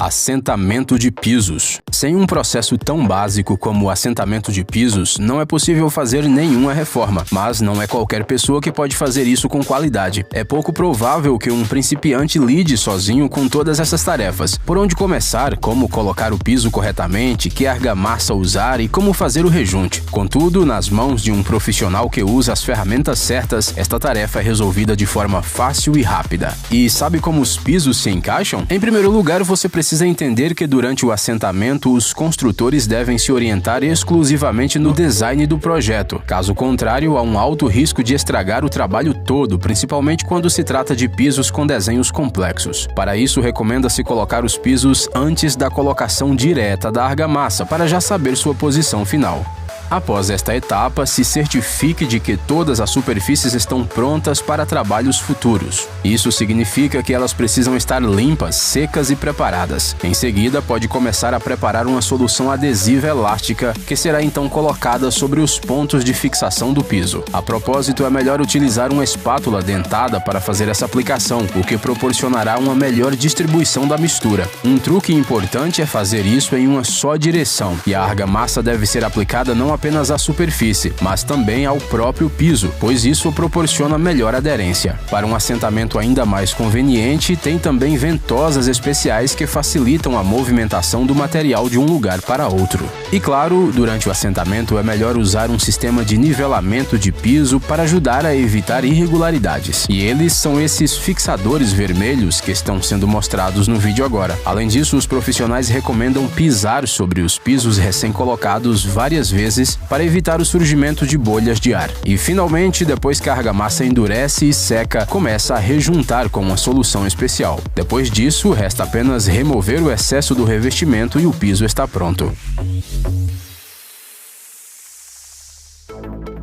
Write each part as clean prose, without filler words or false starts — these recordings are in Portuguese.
Assentamento de pisos. Sem um processo tão básico como o assentamento de pisos, não é possível fazer nenhuma reforma, mas não é qualquer pessoa que pode fazer isso com qualidade. É pouco provável que um principiante lide sozinho com todas essas tarefas. Por onde começar, como colocar o piso corretamente, que argamassa usar e como fazer o rejunte. Contudo, nas mãos de um profissional que usa as ferramentas certas, esta tarefa é resolvida de forma fácil e rápida. E sabe como os pisos se encaixam? Em primeiro lugar, você precisa entender que durante o assentamento, os construtores devem se orientar exclusivamente no design do projeto. Caso contrário, há um alto risco de estragar o trabalho todo, principalmente quando se trata de pisos com desenhos complexos. Para isso, recomenda-se colocar os pisos antes da colocação direta da argamassa, para já saber sua posição final. Após esta etapa, se certifique de que todas as superfícies estão prontas para trabalhos futuros. Isso significa que elas precisam estar limpas, secas e preparadas. Em seguida, pode começar a preparar uma solução adesiva elástica que será então colocada sobre os pontos de fixação do piso. A propósito, é melhor utilizar uma espátula dentada para fazer essa aplicação, o que proporcionará uma melhor distribuição da mistura. Um truque importante é fazer isso em uma só direção, e a argamassa deve ser aplicada não apenas à superfície, mas também ao próprio piso, pois isso proporciona melhor aderência. Para um assentamento ainda mais conveniente, tem também ventosas especiais que facilitam a movimentação do material de um lugar para outro. E claro, durante o assentamento é melhor usar um sistema de nivelamento de piso para ajudar a evitar irregularidades. E eles são esses fixadores vermelhos que estão sendo mostrados no vídeo agora. Além disso, os profissionais recomendam pisar sobre os pisos recém-colocados várias vezes para evitar o surgimento de bolhas de ar. E finalmente, depois que a argamassa endurece e seca, começa a rejuntar com uma solução especial. Depois disso, resta apenas remover o excesso do revestimento e o piso está pronto.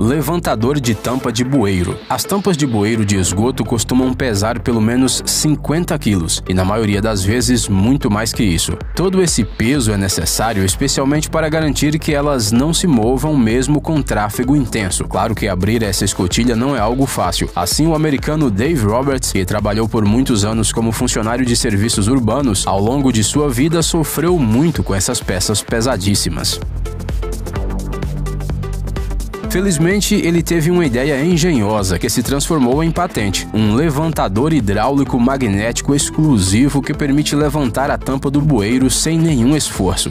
Levantador de tampa de bueiro. As tampas de bueiro de esgoto costumam pesar pelo menos 50 quilos e, na maioria das vezes, muito mais que isso. Todo esse peso é necessário especialmente para garantir que elas não se movam mesmo com tráfego intenso. Claro que abrir essa escotilha não é algo fácil. Assim, o americano Dave Roberts, que trabalhou por muitos anos como funcionário de serviços urbanos, ao longo de sua vida sofreu muito com essas peças pesadíssimas. Felizmente, ele teve uma ideia engenhosa que se transformou em patente, um levantador hidráulico magnético exclusivo que permite levantar a tampa do bueiro sem nenhum esforço.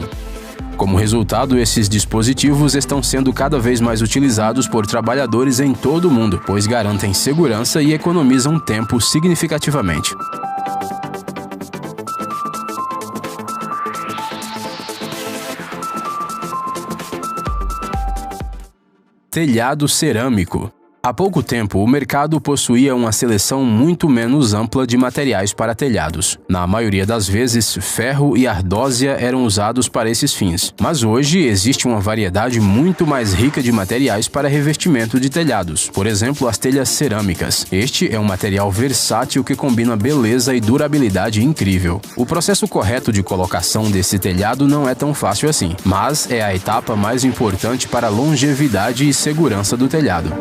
Como resultado, esses dispositivos estão sendo cada vez mais utilizados por trabalhadores em todo o mundo, pois garantem segurança e economizam tempo significativamente. Telhado cerâmico. Há pouco tempo, o mercado possuía uma seleção muito menos ampla de materiais para telhados. Na maioria das vezes, ferro e ardósia eram usados para esses fins. Mas hoje existe uma variedade muito mais rica de materiais para revestimento de telhados. Por exemplo, as telhas cerâmicas. Este é um material versátil que combina beleza e durabilidade incrível. O processo correto de colocação desse telhado não é tão fácil assim, mas é a etapa mais importante para a longevidade e segurança do telhado.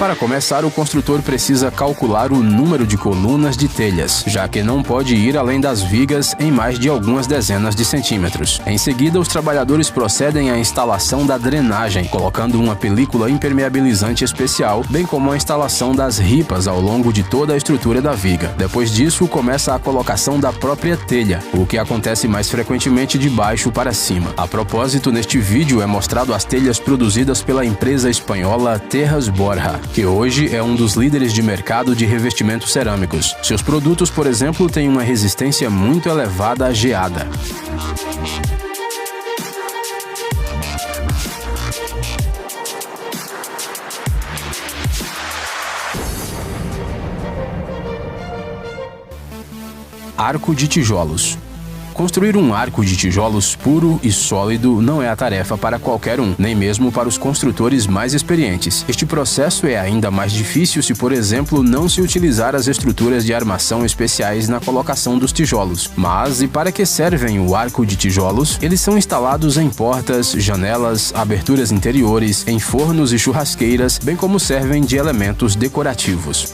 Para começar, o construtor precisa calcular o número de colunas de telhas, já que não pode ir além das vigas em mais de algumas dezenas de centímetros. Em seguida, os trabalhadores procedem à instalação da drenagem, colocando uma película impermeabilizante especial, bem como a instalação das ripas ao longo de toda a estrutura da viga. Depois disso, começa a colocação da própria telha, o que acontece mais frequentemente de baixo para cima. A propósito, neste vídeo é mostrado as telhas produzidas pela empresa espanhola Terras Borja, que hoje é um dos líderes de mercado de revestimentos cerâmicos. Seus produtos, por exemplo, têm uma resistência muito elevada à geada. Arco de tijolos. Construir um arco de tijolos puro e sólido não é a tarefa para qualquer um, nem mesmo para os construtores mais experientes. Este processo é ainda mais difícil se, por exemplo, não se utilizar as estruturas de armação especiais na colocação dos tijolos. Mas, e para que servem o arco de tijolos? Eles são instalados em portas, janelas, aberturas interiores, em fornos e churrasqueiras, bem como servem de elementos decorativos.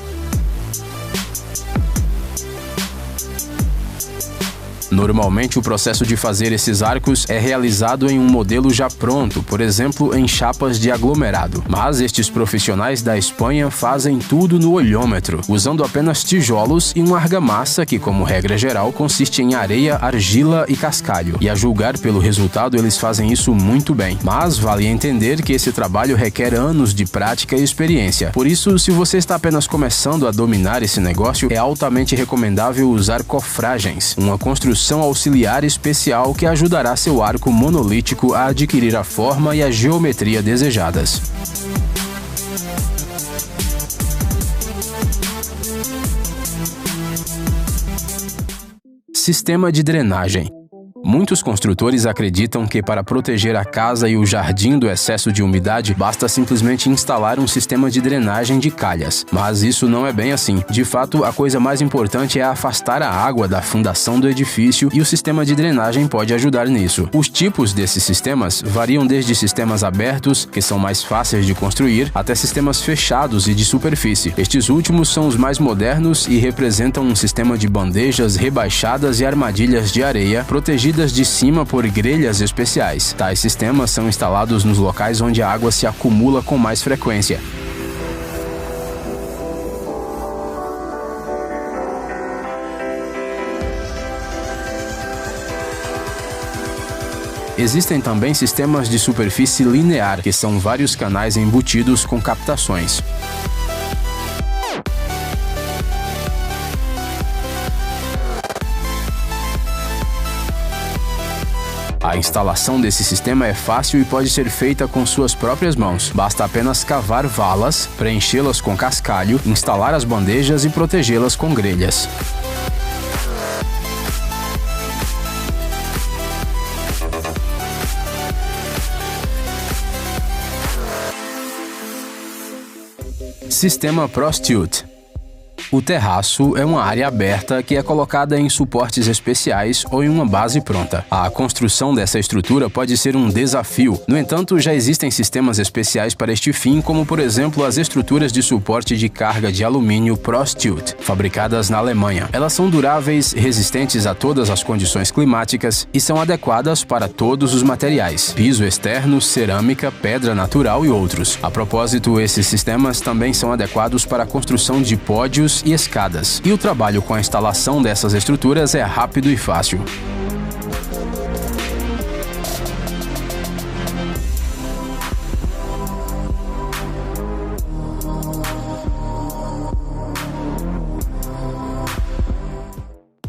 Normalmente, o processo de fazer esses arcos é realizado em um modelo já pronto, por exemplo, em chapas de aglomerado. Mas estes profissionais da Espanha fazem tudo no olhômetro, usando apenas tijolos e uma argamassa que, como regra geral, consiste em areia, argila e cascalho. E a julgar pelo resultado, eles fazem isso muito bem. Mas vale entender que esse trabalho requer anos de prática e experiência. Por isso, se você está apenas começando a dominar esse negócio, é altamente recomendável usar cofragens, uma construção auxiliar especial que ajudará seu arco monolítico a adquirir a forma e a geometria desejadas. Sistema de drenagem. Muitos construtores acreditam que para proteger a casa e o jardim do excesso de umidade, basta simplesmente instalar um sistema de drenagem de calhas. Mas isso não é bem assim. De fato, a coisa mais importante é afastar a água da fundação do edifício e o sistema de drenagem pode ajudar nisso. Os tipos desses sistemas variam desde sistemas abertos, que são mais fáceis de construir, até sistemas fechados e de superfície. Estes últimos são os mais modernos e representam um sistema de bandejas rebaixadas e armadilhas de areia protegidas de cima por grelhas especiais. Tais sistemas são instalados nos locais onde a água se acumula com mais frequência. Existem também sistemas de superfície linear, que são vários canais embutidos com captações. A instalação desse sistema é fácil e pode ser feita com suas próprias mãos. Basta apenas cavar valas, preenchê-las com cascalho, instalar as bandejas e protegê-las com grelhas. Sistema Prostilt. O terraço é uma área aberta que é colocada em suportes especiais ou em uma base pronta. A construção dessa estrutura pode ser um desafio. No entanto, já existem sistemas especiais para este fim, como por exemplo as estruturas de suporte de carga de alumínio Prostilt, fabricadas na Alemanha. Elas são duráveis, resistentes a todas as condições climáticas e são adequadas para todos os materiais: piso externo, cerâmica, pedra natural e outros. A propósito, esses sistemas também são adequados para a construção de pódios e escadas, e o trabalho com a instalação dessas estruturas é rápido e fácil.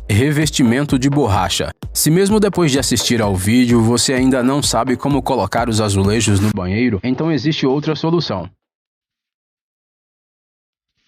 Revestimento de borracha. Se mesmo depois de assistir ao vídeo você ainda não sabe como colocar os azulejos no banheiro, então existe outra solução.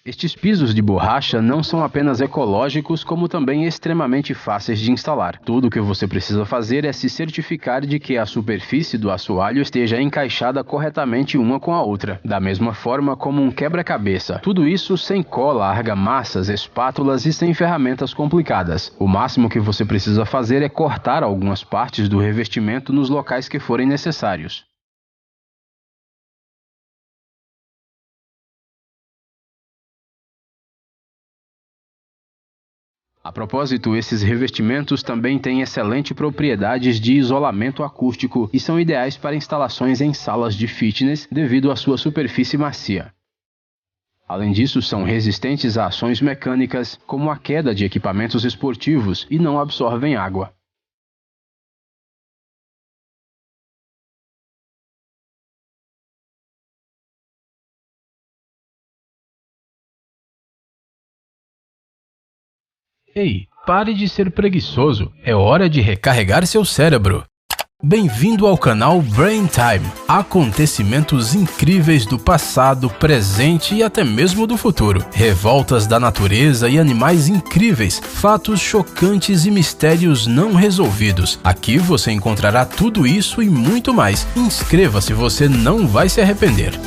Estes pisos de borracha não são apenas ecológicos, como também extremamente fáceis de instalar. Tudo o que você precisa fazer é se certificar de que a superfície do assoalho esteja encaixada corretamente uma com a outra, da mesma forma como um quebra-cabeça. Tudo isso sem cola, argamassas, espátulas e sem ferramentas complicadas. O máximo que você precisa fazer é cortar algumas partes do revestimento nos locais que forem necessários. A propósito, esses revestimentos também têm excelentes propriedades de isolamento acústico e são ideais para instalações em salas de fitness devido à sua superfície macia. Além disso, são resistentes a ações mecânicas, como a queda de equipamentos esportivos, e não absorvem água. Ei, pare de ser preguiçoso. É hora de recarregar seu cérebro. Bem-vindo ao canal Brain Time. Acontecimentos incríveis do passado, presente e até mesmo do futuro. Revoltas da natureza e animais incríveis, fatos chocantes e mistérios não resolvidos. Aqui você encontrará tudo isso e muito mais. Inscreva-se, você não vai se arrepender.